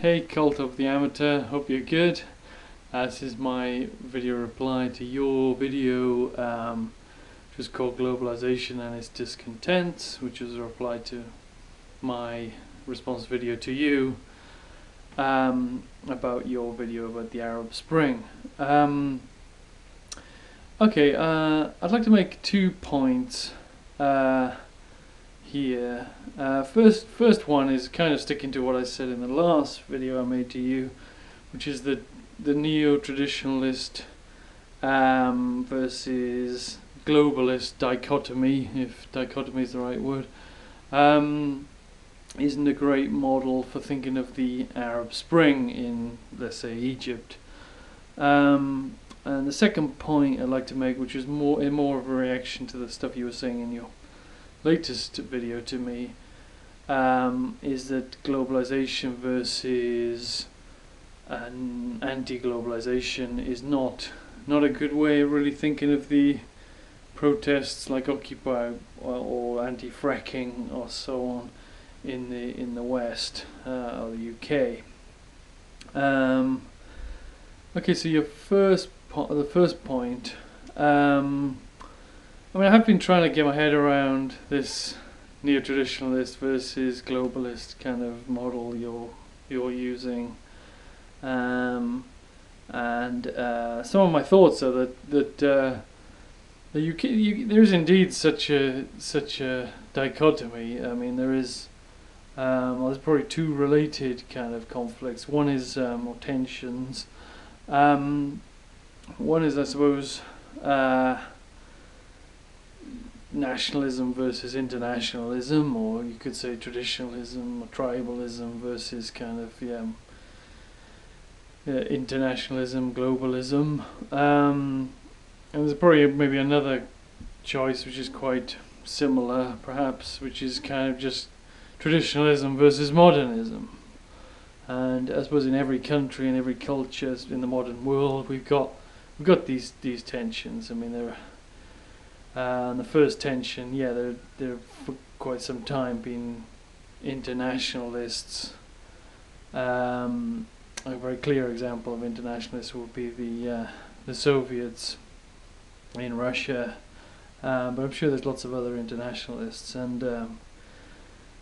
Hey Cult of the Amateur, hope you're good. This is my video reply to your video, which is called Globalisation and its Discontents, which is a reply to my response video to you about your video about the Arab Spring. I'd like to make 2 points here. First one is kind of sticking to what I said in the last video I made to you, which is the neo-traditionalist versus globalist dichotomy, if dichotomy is the right word, isn't a great model for thinking of the Arab Spring in, let's say, Egypt. And the second point I'd like to make, which is more of a reaction to the stuff you were saying in your latest video to me, is that globalization versus anti-globalization is not a good way of really thinking of the protests like Occupy or anti-fracking or so on in the West or the UK. Okay, so the first point. I mean, I have been trying to get my head around this neo-traditionalist versus globalist kind of model you're using, and some of my thoughts are that there is indeed such a dichotomy. I mean, there's probably two related kind of conflicts. One is or tensions. One is, I suppose, nationalism versus internationalism, or you could say traditionalism or tribalism versus kind of internationalism, globalism. And there's probably maybe another choice which is quite similar, perhaps, which is kind of just traditionalism versus modernism. And I suppose in every country and every culture in the modern world, we've got these tensions. I mean, and the first tension, they're for quite some time been internationalists. A very clear example of internationalists would be the Soviets in Russia, but I'm sure there's lots of other internationalists. And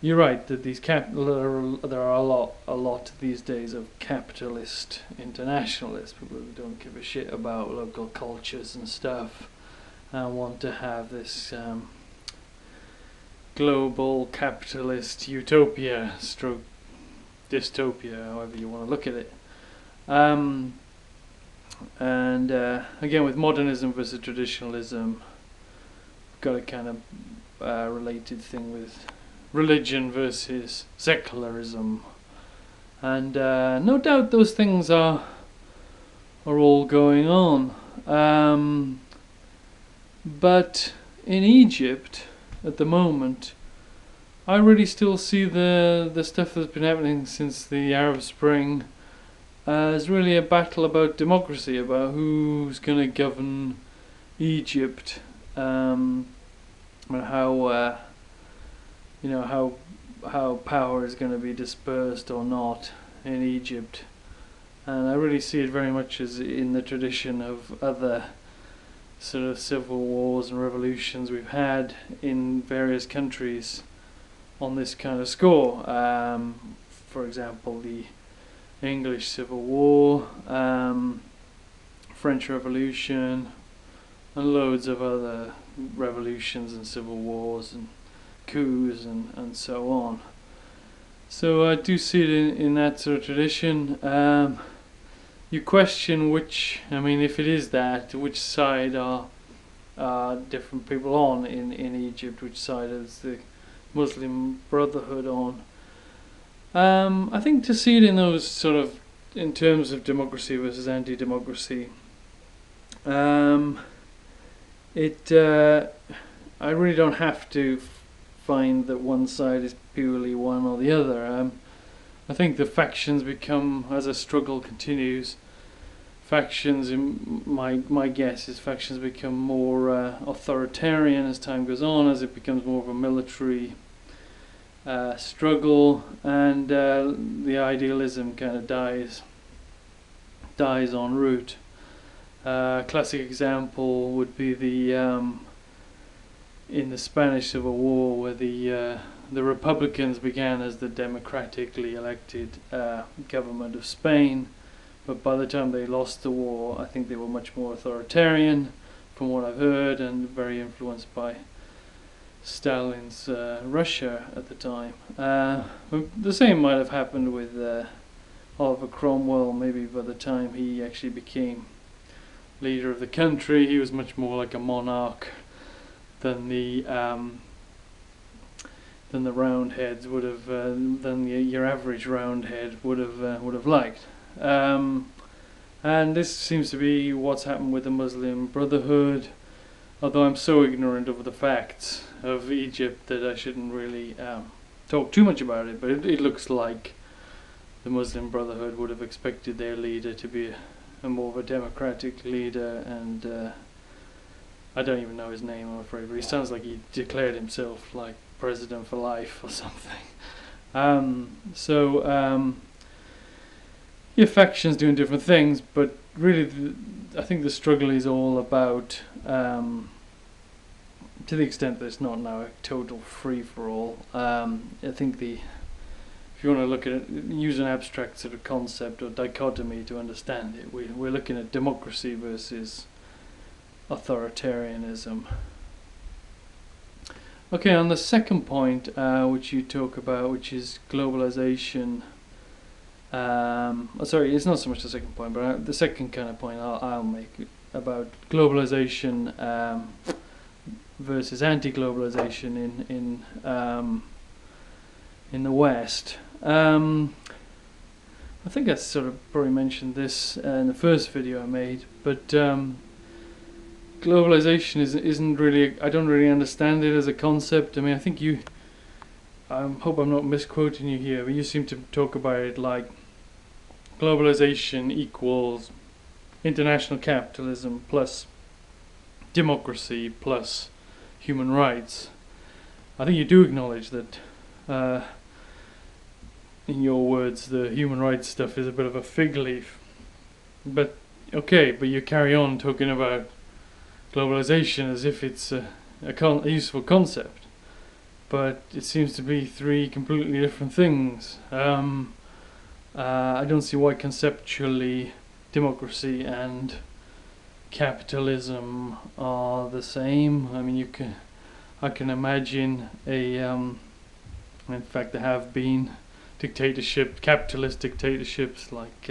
you're right that there are a lot these days of capitalist internationalists, people who don't give a shit about local cultures and stuff. Want to have this global capitalist utopia stroke dystopia, however you want to look at it. And again, with modernism versus traditionalism, we've got a kind of related thing with religion versus secularism. And no doubt those things are all going on. But in Egypt, at the moment, I really still see the stuff that's been happening since the Arab Spring as really a battle about democracy, about who's going to govern Egypt, and how power is going to be dispersed or not in Egypt. And I really see it very much as in the tradition of other sort of civil wars and revolutions we've had in various countries on this kind of score. For example, the English Civil War, French Revolution, and loads of other revolutions and civil wars and coups and so on. So I do see it in that sort of tradition. You question which, I mean, if it is that, which side are different people on in Egypt, which side is the Muslim Brotherhood on? I think to see it in those sort of, in terms of democracy versus anti-democracy, I really don't have to find that one side is purely one or the other. I think the factions become, as a struggle continues, my guess is factions become more authoritarian as time goes on, as it becomes more of a military struggle, and the idealism kind of dies en route. Classic example would be the in the Spanish Civil War, where the Republicans began as the democratically elected government of Spain, but by the time they lost the war, I think they were much more authoritarian, from what I've heard, and very influenced by Stalin's Russia at the time. The same might have happened with Oliver Cromwell. Maybe by the time he actually became leader of the country, he was much more like a monarch than the Roundheads would have, than your average Roundhead would have liked. And this seems to be what's happened with the Muslim Brotherhood. Although I'm so ignorant of the facts of Egypt that I shouldn't really talk too much about it, but it looks like the Muslim Brotherhood would have expected their leader to be a more of a democratic leader, and I don't even know his name, I'm afraid, but he sounds like he declared himself like president for life or something. Your factions doing different things, but really I think the struggle is all about, to the extent that it's not now a total free-for-all, I think if you want to look at it, use an abstract sort of concept or dichotomy to understand it, we're looking at democracy versus authoritarianism. Okay, on the second point, which you talk about, which is globalization. Sorry, it's not so much the second point, but the second kind of point I'll make about globalization versus anti-globalization in the West. I think I sort of probably mentioned this in the first video I made, but globalization isn't really, I don't really understand it as a concept. I mean, I think I hope I'm not misquoting you here, but you seem to talk about it like globalization equals international capitalism plus democracy plus human rights. I think you do acknowledge that, in your words, the human rights stuff is a bit of a fig leaf. But okay, but you carry on talking about globalization as if it's a useful concept. But it seems to be three completely different things. I don't see why conceptually democracy and capitalism are the same. I mean, I can imagine in fact there have been capitalist dictatorships like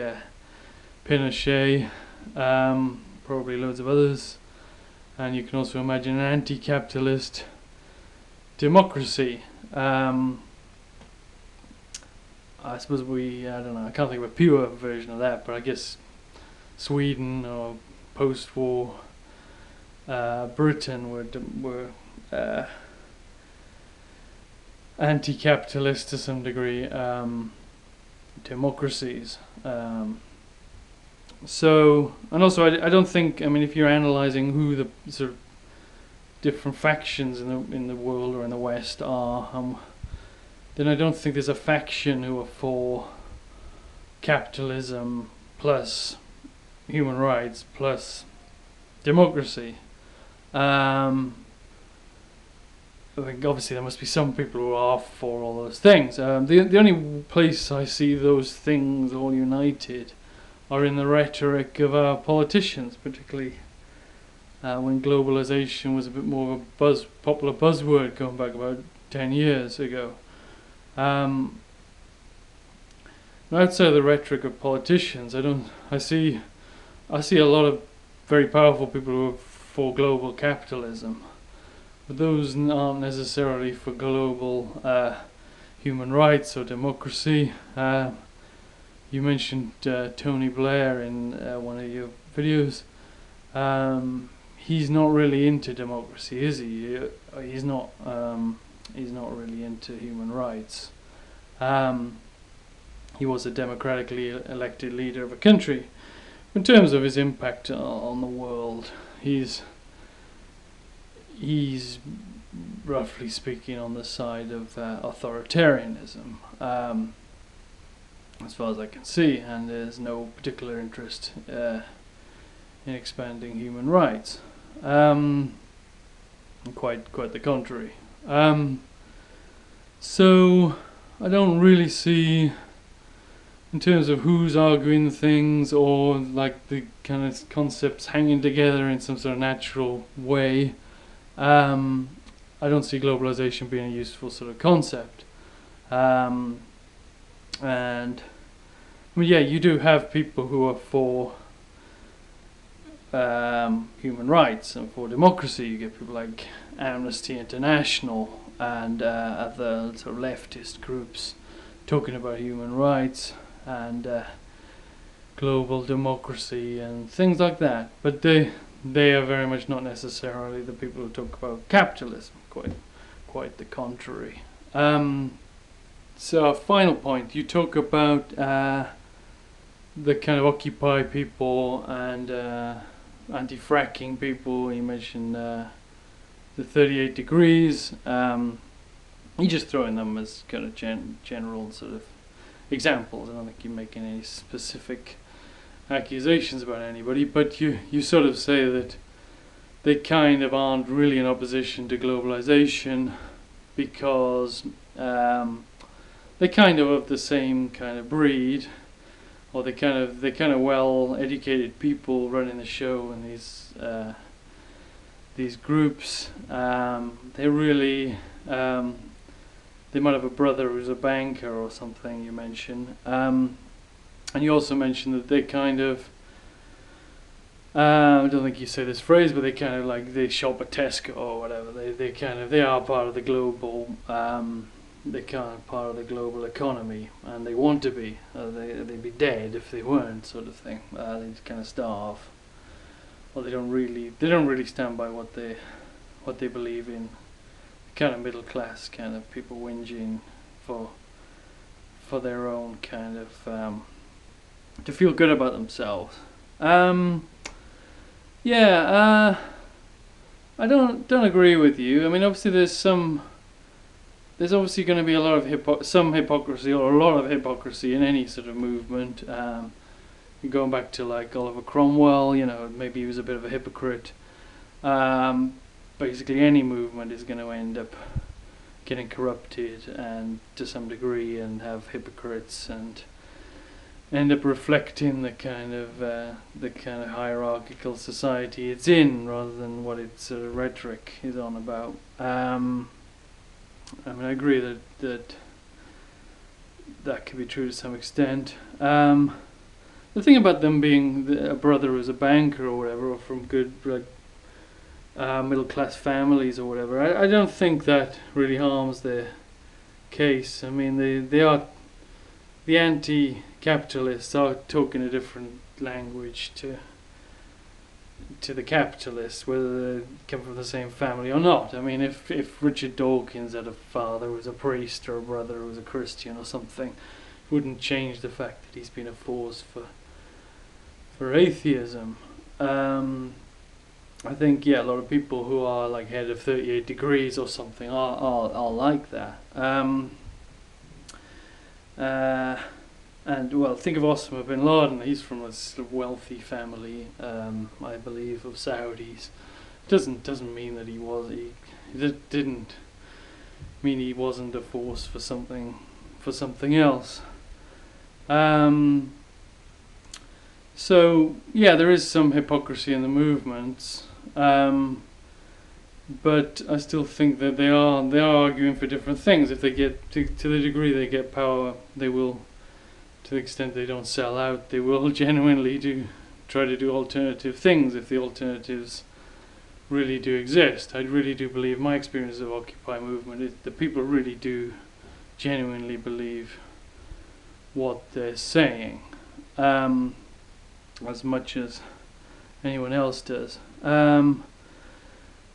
Pinochet, probably loads of others, and you can also imagine an anti-capitalist democracy. I suppose I don't know, I can't think of a pure version of that, but I guess Sweden or post-war Britain were anti-capitalist to some degree democracies. So, and also I don't think, I mean, if you're analysing who the sort of different factions in the world or in the West are, then I don't think there's a faction who are for capitalism plus human rights plus democracy. I think obviously there must be some people who are for all those things. The only place I see those things all united are in the rhetoric of our politicians, particularly when globalization was a bit more of a popular buzzword going back about 10 years ago. Outside of the rhetoric of politicians, I see a lot of very powerful people who are for global capitalism, but those aren't necessarily for global human rights or democracy. You mentioned Tony Blair in one of your videos. He's not really into democracy, is he? He's not really into human rights. He was a democratically elected leader of a country. In terms of his impact on the world, he's roughly speaking, on the side of authoritarianism, as far as I can see, and there's no particular interest in expanding human rights. Quite the contrary. So I don't really see, in terms of who's arguing things or like the kind of concepts hanging together in some sort of natural way, I don't see globalization being a useful sort of concept. And I mean, yeah, you do have people who are for human rights and for democracy. You get people like Amnesty International and other sort of leftist groups talking about human rights and global democracy and things like that. But they are very much not necessarily the people who talk about capitalism. Quite the contrary. So a final point, you talk about the kind of Occupy people and anti-fracking people. You mentioned the 38 degrees. You just throw in them as kind of general sort of examples. I don't think you're making any specific accusations about anybody, but you sort of say that they kind of aren't really in opposition to globalization because they're kind of the same kind of breed, or they're kind of well-educated people running the show in these groups. They really they might have a brother who's a banker or something. You mentioned, and you also mentioned that they kind of. I don't think you say this phrase, but they kind of like they shop at Tesco or whatever. They are part of the global. They're kind of part of the global economy, and they want to be. They'd be dead if they weren't, sort of thing. They just kind of starve, or they don't really stand by what they believe in. Kind of middle class kind of people whinging for their own kind of to feel good about themselves. I don't agree with you. I mean, obviously there's obviously going to be a lot of some hypocrisy, or a lot of hypocrisy in any sort of movement. Going back to like Oliver Cromwell, maybe he was a bit of a hypocrite. Basically any movement is going to end up getting corrupted and to some degree, and have hypocrites, and end up reflecting the kind of hierarchical society it's in, rather than what its sort of rhetoric is on about. I mean, I agree that could be true to some extent. The thing about them being a brother who's a banker or whatever, or from good middle class families or whatever, I don't think that really harms their case. I mean, they are, the anti-capitalists are talking a different language to the capitalists, whether they come from the same family or not. I mean, if Richard Dawkins had a father who was a priest, or a brother who was a Christian or something, it wouldn't change the fact that he's been a force for atheism. I think, a lot of people who are like head of 38 degrees or something are like that. And well, think of Osama bin Laden. He's from a sort of wealthy family, I believe, of Saudis. Doesn't mean that it didn't mean he wasn't a force for something else. So there is some hypocrisy in the movements, but I still think that they are arguing for different things. If they get to the degree they get power, they will, to the extent they don't sell out, they will genuinely try to do alternative things if the alternatives really do exist. I really do believe, my experience of Occupy movement is that people really do genuinely believe what they're saying, as much as anyone else does.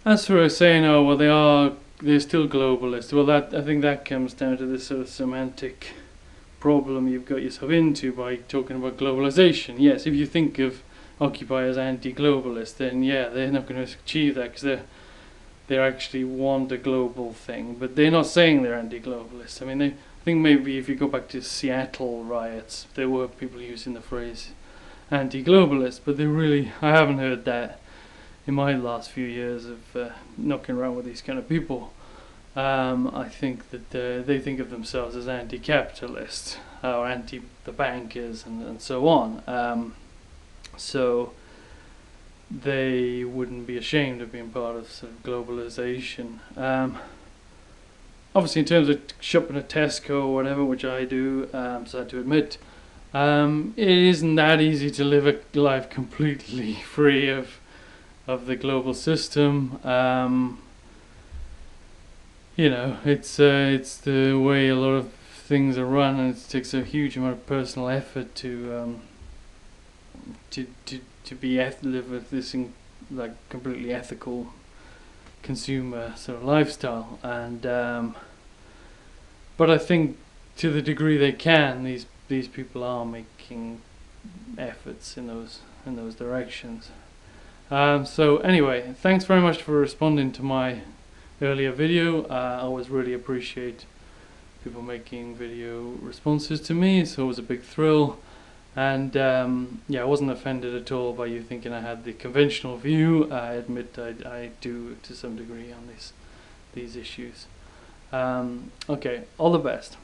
As for saying, they're still globalists, well, I think that comes down to this sort of semantic problem you've got yourself into by talking about globalization. Yes, if you think of Occupy as anti-globalist, then they're not going to achieve that, because they actually want a global thing, but they're not saying they're anti-globalist. I mean, I think maybe if you go back to Seattle riots, there were people using the phrase anti-globalist, but I haven't heard that in my last few years of knocking around with these kind of people. I think that they think of themselves as anti-capitalist or anti the bankers and so on. So they wouldn't be ashamed of being part of sort of globalization. Obviously, in terms of shopping at Tesco or whatever, which I do, sad to admit, it isn't that easy to live a life completely free of the global system. You know, it's the way a lot of things are run, and it takes a huge amount of personal effort to live with this like completely ethical consumer sort of lifestyle. And but I think to the degree they can, these people are making efforts in those directions. So anyway, thanks very much for responding to my earlier video. I always really appreciate people making video responses to me. It's always a big thrill. And yeah, I wasn't offended at all by you thinking I had the conventional view. I admit I do to some degree on these issues. Okay, all the best.